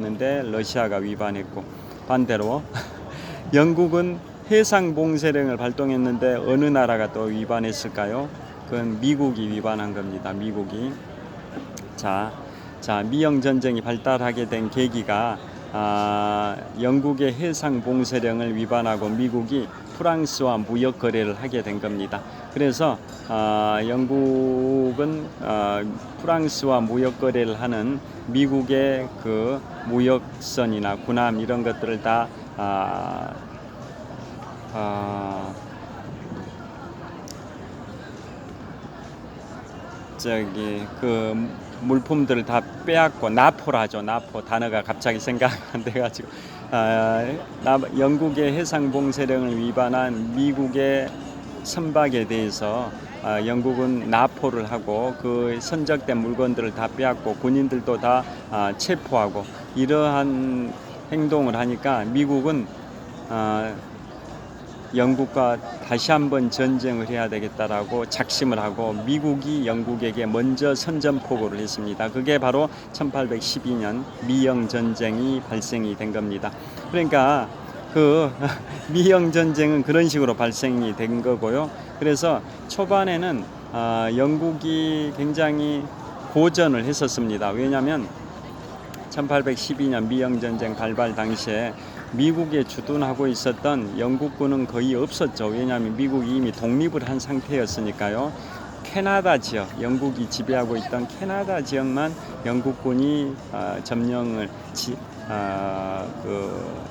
했는데 러시아가 위반했고, 반대로 영국은 해상 봉쇄령을 발동했는데 어느 나라가 또 위반했을까요? 그건 미국이 위반한 겁니다. 미국이. 자, 미영 전쟁이 발달하게 된 계기가 영국의 해상 봉쇄령을 위반하고 미국이 프랑스와 무역 거래를 하게 된 겁니다. 그래서 영국은 프랑스와 무역 거래를 하는 미국의 그 무역선이나 군함 이런 것들을 다 그 물품들을 다 빼앗고, 나포라죠. 나포 단어가 갑자기 생각 안 돼가지고 영국의 해상 봉쇄령을 위반한 미국의 선박에 대해서 영국은 나포를 하고 그 선적된 물건들을 다 빼앗고 군인들도 다 체포하고 이러한 행동을 하니까 미국은 영국과 다시 한번 전쟁을 해야 되겠다라고 작심을 하고 미국이 영국에게 먼저 선전포고를 했습니다. 그게 바로 1812년 미영 전쟁이 발생이 된 겁니다. 그러니까 그 미영 전쟁은 그런 식으로 발생이 된 거고요. 그래서 초반에는 영국이 굉장히 고전을 했었습니다. 왜냐하면 1812년 미영 전쟁 발발 당시에 미국에 주둔하고 있었던 영국군은 거의 없었죠. 왜냐하면 미국이 이미 독립을 한 상태였으니까요. 캐나다 지역, 영국이 지배하고 있던 캐나다 지역만 영국군이 점령을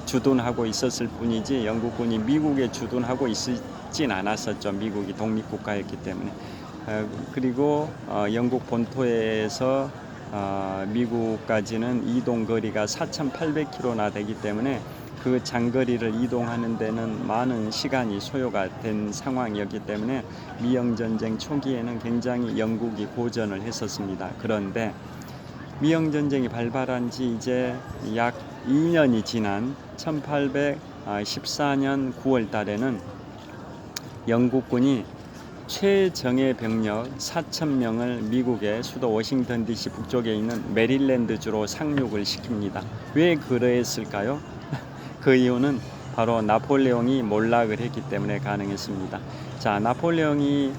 주둔하고 있었을 뿐이지 영국군이 미국에 주둔하고 있진 않았었죠. 미국이 독립국가였기 때문에. 그리고 영국 본토에서 미국까지는 이동 거리가 4,800km나 되기 때문에 그 장거리를 이동하는 데는 많은 시간이 소요가 된 상황이었기 때문에 미영전쟁 초기에는 굉장히 영국이 고전을 했었습니다. 그런데 미영전쟁이 발발한 지 이제 약 2년이 지난 1814년 9월 달에는 영국군이 최정예 병력 4,000명을 미국의 수도 워싱턴 DC 북쪽에 있는 메릴랜드주로 상륙을 시킵니다. 왜 그랬을까요? 그 이유는 바로 나폴레옹이 몰락을 했기 때문에 가능했습니다. 자, 나폴레옹이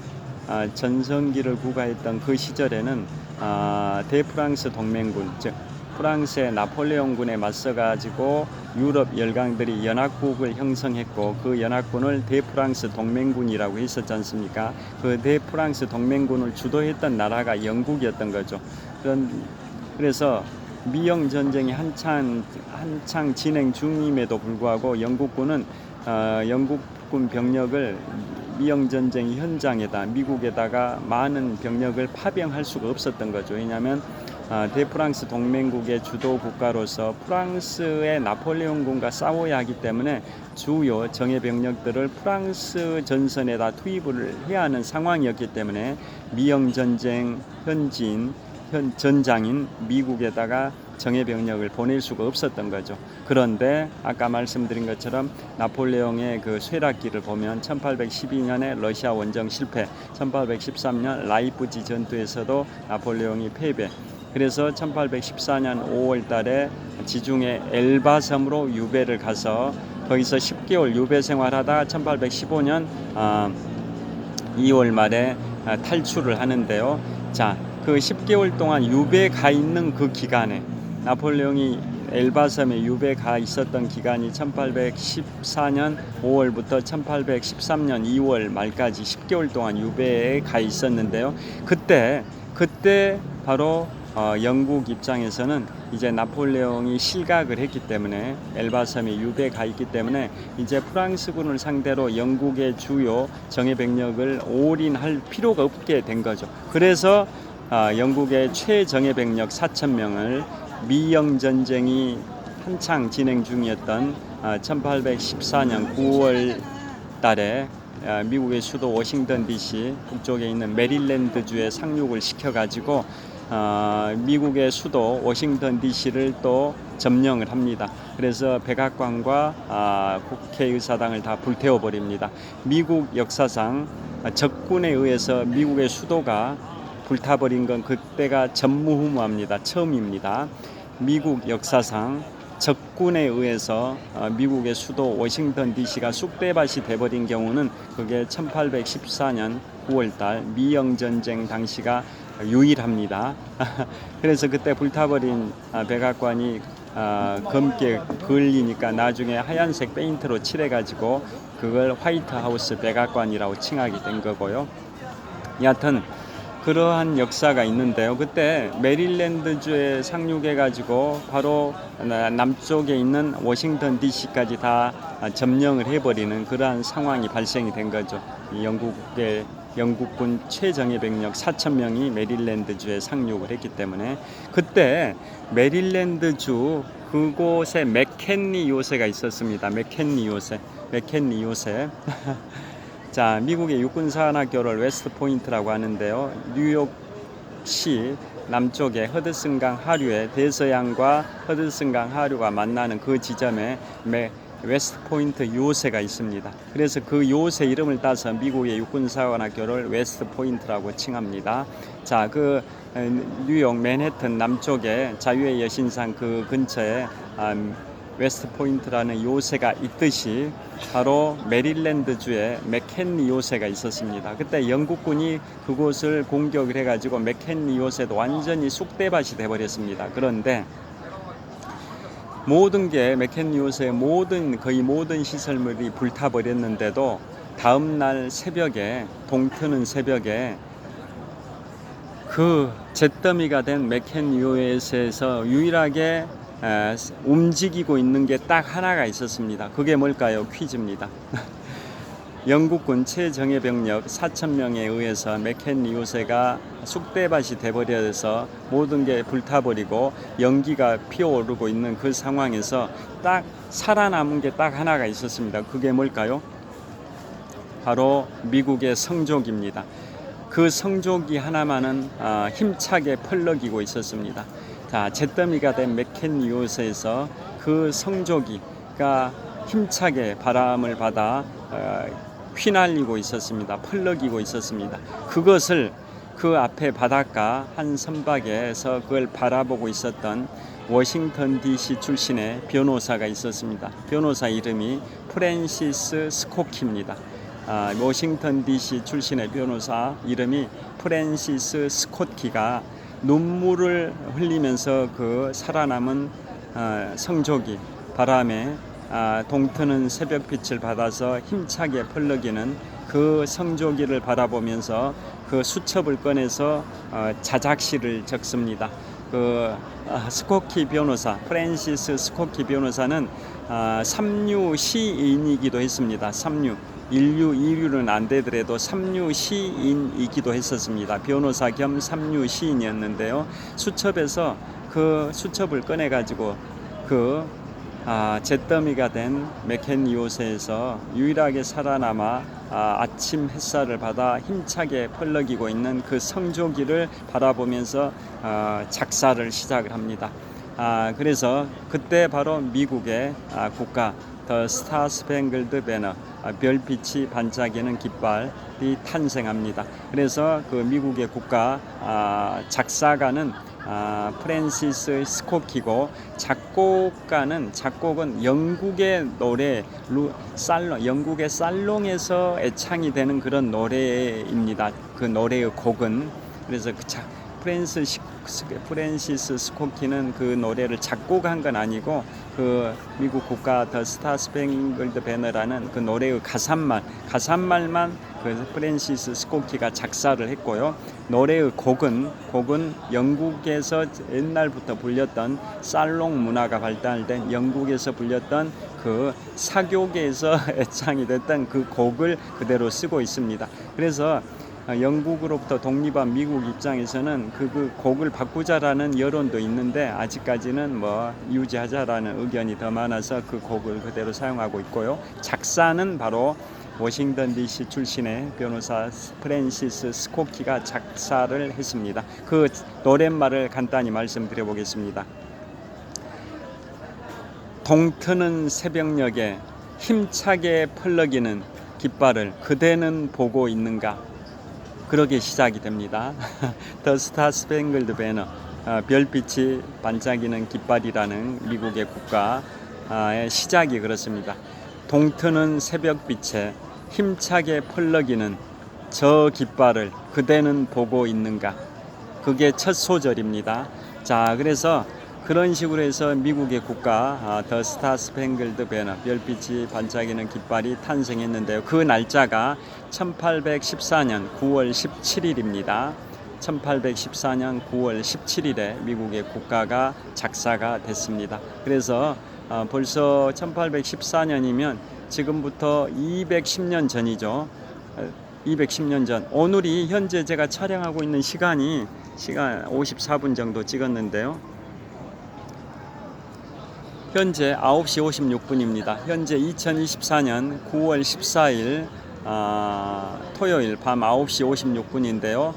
전성기를 구가했던 그 시절에는 대프랑스 동맹군, 즉 프랑스의 나폴레옹군에 맞서가지고 유럽 열강들이 연합국을 형성했고 그 연합군을 대프랑스 동맹군이라고 했었지 않습니까? 그 대프랑스 동맹군을 주도했던 나라가 영국이었던 거죠. 그래서 미영 전쟁이 한창 진행 중임에도 불구하고 영국군은 영국군 병력을 미영 전쟁 현장에다 미국에다가 많은 병력을 파병할 수가 없었던 거죠. 왜냐하면 대프랑스 동맹국의 주도 국가로서 프랑스의 나폴레옹군과 싸워야 하기 때문에 주요 정예 병력들을 프랑스 전선에다 투입을 해야 하는 상황이었기 때문에 미영 전쟁 전장인 미국에다가 정예 병력을 보낼 수가 없었던 거죠. 그런데 아까 말씀드린 것처럼 나폴레옹의 그 쇠락기를 보면 1812년에 러시아 원정 실패, 1813년 라이프지 전투에서도 나폴레옹이 패배. 그래서 1814년 5월 달에 지중해 엘바 섬으로 유배를 가서 거기서 10개월 유배 생활하다가 1815년 2월 말에 탈출을 하는데요. 자, 그 10개월 동안 유배 가 있는 그 기간에 나폴레옹이 엘바섬에 유배 가 있었던 기간이 1814년 5월부터 1813년 2월 말까지 10개월 동안 유배에 가 있었는데요. 그때 바로 영국 입장에서는 이제 나폴레옹이 실각을 했기 때문에 엘바섬에 유배 가 있기 때문에 이제 프랑스군을 상대로 영국의 주요 정예 병력을 올인할 필요가 없게 된 거죠. 그래서 영국의 최정예 병력 4,000명을 미영 전쟁이 한창 진행 중이었던 1814년 9월 달에 미국의 수도 워싱턴 DC 북쪽에 있는 메릴랜드주에 상륙을 시켜가지고 미국의 수도 워싱턴 DC를 또 점령을 합니다. 그래서 백악관과 국회의사당을 다 불태워버립니다. 미국 역사상 적군에 의해서 미국의 수도가 불타버린 건 그때가 전무후무합니다. 처음입니다. 미국 역사상 적군에 의해서 미국의 수도 워싱턴 DC가 쑥대밭이 돼버린 경우는 그게 1814년 9월달 미영전쟁 당시가 유일합니다. 그래서 그때 불타버린 백악관이 검게 걸리니까 나중에 하얀색 페인트로 칠해가지고 그걸 화이트하우스 백악관이라고 칭하게 된 거고요. 여하튼 그러한 역사가 있는데요. 그때 메릴랜드주에 상륙해가지고 바로 남쪽에 있는 워싱턴 DC까지 다 점령을 해버리는 그러한 상황이 발생이 된 거죠. 영국군 최정예 병력 4,000명이 메릴랜드주에 상륙을 했기 때문에 그때 메릴랜드주 그곳에 맥켄리 요새가 있었습니다. 맥켄리 요새. 자, 미국의 육군사관학교를 웨스트 포인트라고 하는데요. 뉴욕시 남쪽에 허드슨강 하류에 대서양과 허드슨강 하류가 만나는 그 지점에 웨스트 포인트 요새가 있습니다. 그래서 그 요새 이름을 따서 미국의 육군사관학교를 웨스트 포인트라고 칭합니다. 자, 그 뉴욕 맨해튼 남쪽에 자유의 여신상 그 근처에 웨스트 포인트라는 요새가 있듯이 바로 메릴랜드주에 맥켄리 요새가 있었습니다. 그때 영국군이 그곳을 공격을 해가지고 맥켄리 요새도 완전히 쑥대밭이 돼버렸습니다. 그런데 모든 게 맥켄리 요새의 거의 모든 시설물이 불타버렸는데도 다음날 새벽에 동트는 새벽에 그 잿더미가 된 맥켄리 요새에서 유일하게 움직이고 있는 게 딱 하나가 있었습니다. 그게 뭘까요? 퀴즈입니다. 영국군 최정예 병력 4,000명에 의해서 맥켄리 요새가 쑥대밭이 돼버려서 모든 게 불타버리고 연기가 피어오르고 있는 그 상황에서 딱 살아남은 게 딱 하나가 있었습니다. 그게 뭘까요? 바로 미국의 성조기입니다. 그 성조기 하나만은 힘차게 펄럭이고 있었습니다. 자, 잿더미가 된 맥켄리 요새에서 그 성조기가 힘차게 바람을 받아 휘날리고 있었습니다. 펄럭이고 있었습니다. 그것을 그 앞에 바닷가 한 선박에서 그걸 바라보고 있었던 워싱턴 DC 출신의 변호사가 있었습니다. 변호사 이름이 프랜시스 스코키입니다. 워싱턴 DC 출신의 변호사 이름이 프랜시스 스코키가 눈물을 흘리면서 그 살아남은 성조기 바람에 동트는 새벽빛을 받아서 힘차게 펄럭이는 그 성조기를 바라보면서 그 수첩을 꺼내서 자작시를 적습니다. 그 스코키 변호사, 프랜시스 스코키 변호사는 삼류 시인이기도 했습니다. 삼류. 인류 2류는 안 되더라도 삼류 시인이기도 했었습니다. 변호사 겸 삼류 시인이었는데요. 수첩에서 그 수첩을 꺼내 가지고 그 잿더미가 된 맥켄리 요새에서 유일하게 살아남아 아침 햇살을 받아 힘차게 펄럭이고 있는 그 성조기를 바라보면서 작사를 시작을 합니다. 그래서 그때 바로 미국의 국가 더 스타 스팽글드 배너 별빛이 반짝이는 깃발이 탄생합니다. 그래서 그 미국의 국가 작사가는 프랜시스 스코키고 작곡은 영국의 노래 영국의 살롱에서 애창이 되는 그런 노래입니다. 그 노래의 곡은 그래서 프랜시스 스코키는 그 노래를 작곡한 건 아니고 그 미국 국가 더 스타 스팽글드 배너라는 그 노래의 가사말만 그 프랜시스 스코키가 작사를 했고요. 노래의 곡은 영국에서 옛날부터 불렸던 살롱 문화가 발달된 영국에서 불렸던 그 사교계에서 애창이 됐던 그 곡을 그대로 쓰고 있습니다. 그래서 영국으로부터 독립한 미국 입장에서는 그 곡을 바꾸자라는 여론도 있는데 아직까지는 유지하자라는 의견이 더 많아서 그 곡을 그대로 사용하고 있고요. 작사는 바로 워싱턴 DC 출신의 변호사 프랜시스 스코키가 작사를 했습니다. 그 노랫말을 간단히 말씀드려 보겠습니다. 동트는 새벽녘에 힘차게 펄럭이는 깃발을 그대는 보고 있는가? 그렇게 시작이 됩니다. 더 스타 스팽글드 배너 별빛이 반짝이는 깃발이라는 미국의 국가의 시작이 그렇습니다. 동트는 새벽빛에 힘차게 펄럭이는 저 깃발을 그대는 보고 있는가? 그게 첫 소절입니다. 자, 그래서 그런 식으로 해서 미국의 국가 더 스타 스팽글드 배너 별빛이 반짝이는 깃발이 탄생했는데요. 그 날짜가 1814년 9월 17일입니다. 1814년 9월 17일에 미국의 국가가 작사가 됐습니다. 그래서 벌써 1814년이면 지금부터 210년 전이죠. 210년 전. 오늘이 현재 제가 촬영하고 있는 시간 54분 정도 찍었는데요. 현재 9시 56분입니다. 현재 2024년 9월 14일 토요일 밤 9시 56분인데요.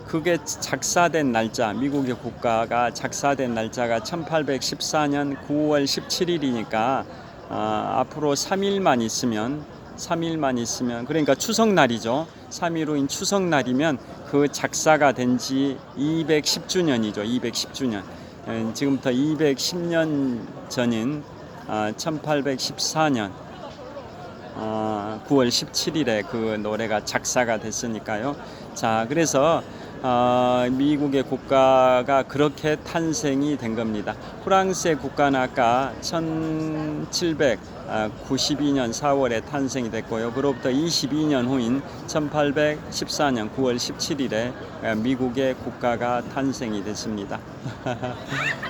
그게 작사된 날짜, 미국의 국가가 작사된 날짜가 1814년 9월 17일이니까 앞으로 3일만 있으면 그러니까 추석날이죠. 3일 후인 추석날이면 그 작사가 된 지 210주년이죠. 210주년. 지금부터 210년 전인 1814년 9월 17일에 그 노래가 작사가 됐으니까요. 자, 그래서 미국의 국가가 그렇게 탄생이 된 겁니다. 프랑스의 국가는 아까 1792년 4월에 탄생이 됐고요. 그로부터 22년 후인 1814년 9월 17일에 미국의 국가가 탄생이 됐습니다.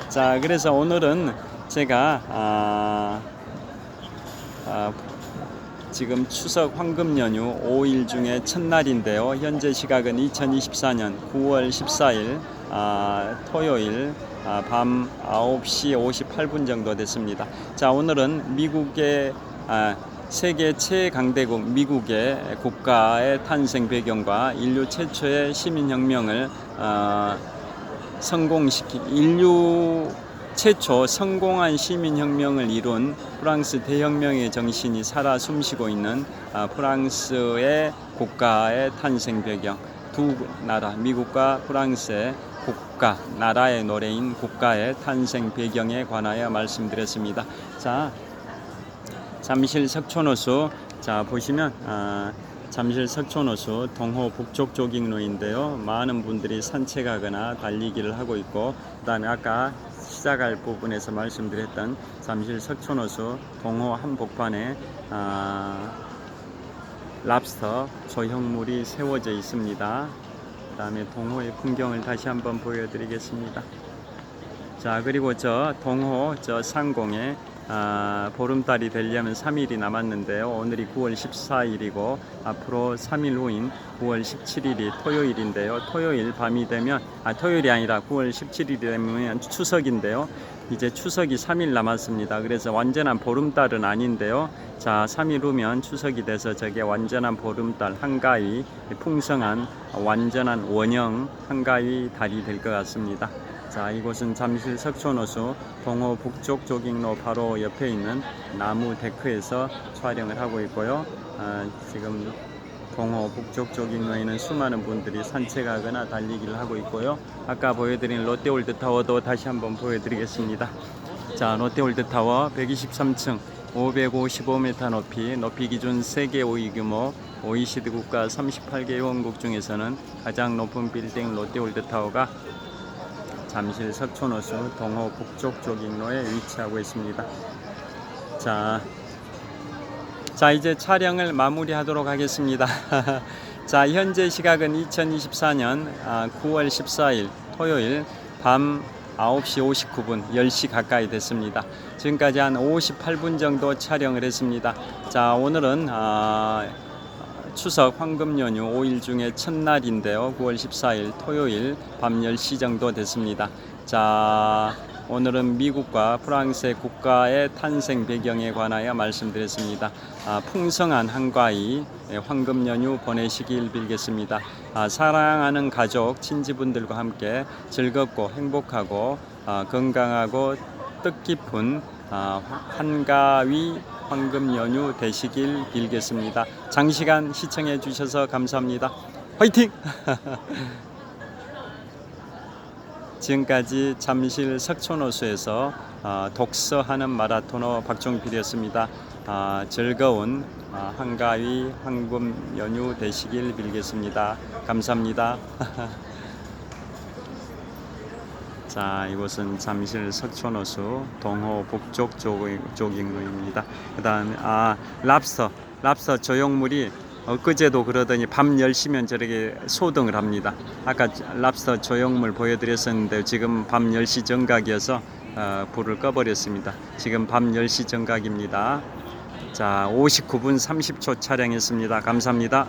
자, 그래서 오늘은 제가 지금 추석 황금 연휴 5일 중에 첫날인데요. 현재 시각은 2024년 9월 14일 토요일 밤 9시 58분 정도 됐습니다. 자, 오늘은 미국의 세계 최강대국 미국의 국가의 탄생 배경과 인류 최초의 시민혁명을 인류 최초 성공한 시민혁명을 이룬 프랑스 대혁명의 정신이 살아 숨쉬고 있는 프랑스의 국가의 탄생 배경, 두 나라 미국과 프랑스의 국가, 나라의 노래인 국가의 탄생 배경에 관하여 말씀드렸습니다. 자, 잠실 석촌호수, 자 보시면 잠실 석촌호수 동호 북쪽 조깅로인데요. 많은 분들이 산책하거나 달리기를 하고 있고, 그다음에 아까 시작할 부분에서 말씀드렸던 잠실 석촌호수 동호 한복판에 랍스터 조형물이 세워져 있습니다. 그 다음에 동호의 풍경을 다시 한번 보여드리겠습니다. 자, 그리고 저 동호 저 상공에 보름달이 되려면 3일이 남았는데요. 오늘이 9월 14일이고 앞으로 3일 후인 9월 17일이 토요일인데요. 토요일 밤이 되면 토요일이 아니라 9월 17일이 되면 추석인데요. 이제 추석이 3일 남았습니다. 그래서 완전한 보름달은 아닌데요. 자, 3일 후면 추석이 돼서 저게 완전한 보름달 한가위, 풍성한 완전한 원형 한가위 달이 될 것 같습니다. 자, 이곳은 잠실 석촌호수 동호 북쪽 조깅로 바로 옆에 있는 나무 데크에서 촬영을 하고 있고요. 지금 동호 북쪽 조깅로에는 수많은 분들이 산책하거나 달리기를 하고 있고요. 아까 보여드린 롯데월드타워도 다시 한번 보여드리겠습니다. 자, 롯데월드타워 123층 555m 높이 기준 세계 5위 규모 OECD 국가 38개 회원국 중에서는 가장 높은 빌딩 롯데월드타워가 잠실 석촌호수 동호 북쪽 조깅로에 위치하고 있습니다. 자, 이제 촬영을 마무리하도록 하겠습니다. 자, 현재 시각은 2024년 9월 14일 토요일 밤 9시 59분 10시 가까이 됐습니다. 지금까지 한 58분 정도 촬영을 했습니다. 자, 오늘은 추석 황금 연휴 5일 중에 첫날인데요. 9월 14일 토요일 밤 10시 정도 됐습니다. 자, 오늘은 미국과 프랑스의 국가의 탄생 배경에 관하여 말씀드렸습니다. 풍성한 한가위 황금 연휴 보내시길 빌겠습니다. 사랑하는 가족, 친지분들과 함께 즐겁고 행복하고 건강하고 뜻깊은 한가위 황금 연휴 되시길 빌겠습니다. 장시간 시청해 주셔서 감사합니다. 화이팅! 지금까지 잠실 석촌호수에서 독서하는 마라토너 박종필이었습니다. 즐거운 한가위 황금 연휴 되시길 빌겠습니다. 감사합니다. 자, 이곳은 잠실 석촌호수 동호 북쪽 조깅로입니다. 그 다음에 랍스터 조형물이 엊그제도 그러더니 밤 10시면 저렇게 소등을 합니다. 아까 랍스터 조형물 보여드렸었는데 지금 밤 10시 정각이어서 불을 꺼버렸습니다. 지금 밤 10시 정각입니다. 자, 59분 30초 촬영했습니다. 감사합니다.